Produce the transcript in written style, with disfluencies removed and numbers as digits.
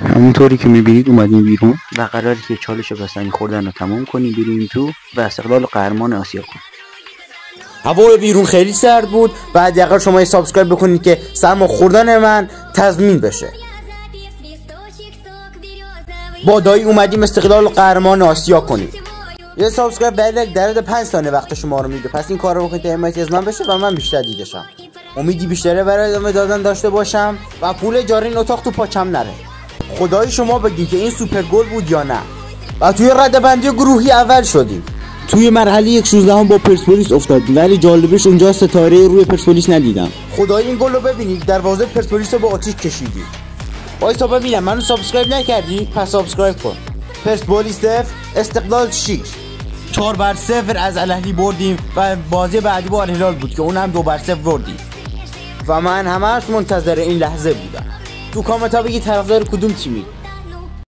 همونطوری که میبینید اومدیم بیرون و قراره که چالش بستنی خوردن رو تمام کنیم، بریم تو و استقلال قهرمان آسیا کنیم. هوای بیرون خیلی سرد بود و حداقل شما یه سابسکرایب بکنید که سرما خوردن من تضمین بشه. با دایی اومدیم استقلال قهرمان آسیا کنیم. یه سابسکرایب بعد در 5 ثانیه وقت شما رو میده، پس این کار رو بکنید تا حمایت از من بشه و من بیشتر دیده شم. امیدی بیشتره برای ادامه دادن داشته باشم و پول اجاره این اتاق تو پاچم نره. خدای شما بگین که این سوپر گل بود یا نه. و توی رده‌بندی گروهی اول شدیم. توی مرحله 16 با پرسپولیس افتادیم، ولی جالبش اونجا ستاره روی پرسپولیس ندیدم. خدای این گل رو ببینید، دروازه پرسپولیس رو با آتیش کشیدی. وایسا ببینم منو سابسکرایب نکردی؟ پس سابسکرایب کن. پرسپولیس 0 استقلال 6. 4-0 از الاهلی بردیم و بازی بعدی با الهلال بود که اونم 2-0 بردیم. و من همش منتظر این لحظه بودم. تو کامنت ها بگید طرفدار کدوم تیمی.